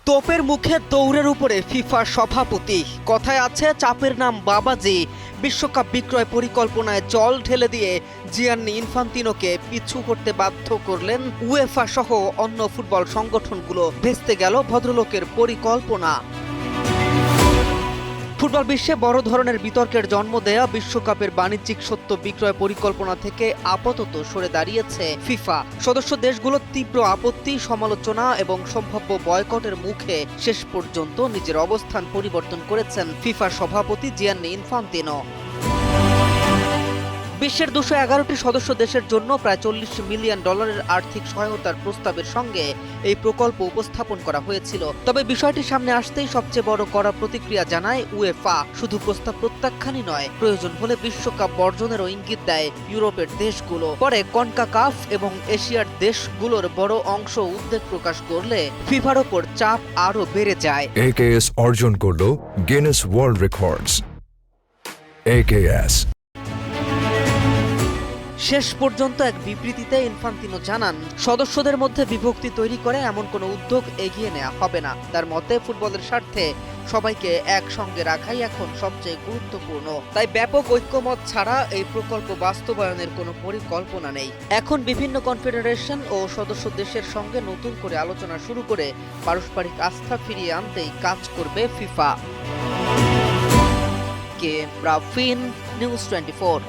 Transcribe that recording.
তোপের মুখে দৌড়ের উপরে ফিফার সভাপতি। কথায় আছে চাপের নাম বাবাজি। বিশ্বকাপ বিক্রয় পরিকল্পনায় জল ঢেলে দিয়ে জিয়ান্নি ইনফান্তিনোকে পিছু করতে বাধ্য করলেন উয়েফা সহ অন্য ফুটবল সংগঠনগুলো। ভেস্তে গেল ভদ্রলোকের পরিকল্পনা। ফুটবল বিশ্বে বড় ধরনের বিতর্কের জন্ম দেয়া বিশ্বকাপের বাণিজ্যিক সত্ত্ব বিক্রয় পরিকল্পনা থেকে আপাতত সরে দাঁড়িয়েছে ফিফা। সদস্য দেশগুলোর তীব্র আপত্তি, সমালোচনা এবং সম্ভাব্য বয়কটের মুখে শেষ পর্যন্ত নিজের অবস্থান পরিবর্তন করেছেন ফিফার সভাপতি জিয়ান্নি ইনফান্তিনো। বিশ্বের 211টি সদস্য দেশের জন্য প্রায় $40 মিলিয়ন আর্থিক সহায়তার প্রস্তাবের সঙ্গে এই প্রকল্প উপস্থাপন করা হয়েছিল। তবে বিষয়টি সামনে আসতেই সবচেয়ে বড় কড়া প্রতিক্রিয়া জানায় উয়েফা। শুধু প্রস্তাব প্রত্যাখ্যানই নয়, প্রয়োজন হলে বিশ্বকাপ বর্জনেরও ইঙ্গিত দেয় ইউরোপের দেশগুলো। পরে কনকাকাফ এবং এশিয়ার দেশগুলোর বড় অংশ উদ্বেগ প্রকাশ করলে ফিফার ওপর চাপ আরও বেড়ে যায়। AKS অর্জন করল গিনেস ওয়ার্ল্ড রেকর্ডস। AKS শেষ পর্যন্ত এক বিবৃতিতে ইনফান্তিনো জানান, সদস্যদের মধ্যে বিভক্তি তৈরি করে এমন কোনো উদ্যোগ এগিয়ে নেওয়া হবে না। তার মতে, ফুটবলের স্বার্থে সবাইকে একসঙ্গে রাখাই এখন সবচেয়ে গুরুত্বপূর্ণ। তাই ব্যাপক ঐক্যমত ছাড়া এই প্রকল্প বাস্তবায়নের কোনো পরিকল্পনা নেই। এখন বিভিন্ন কনফেডারেশন ও সদস্য দেশের সঙ্গে নতুন করে আলোচনা শুরু করে পারস্পরিক আস্থা ফিরিয়ে আনতেই কাজ করবে ফিফা। কে রাফিন, নিউজ 24।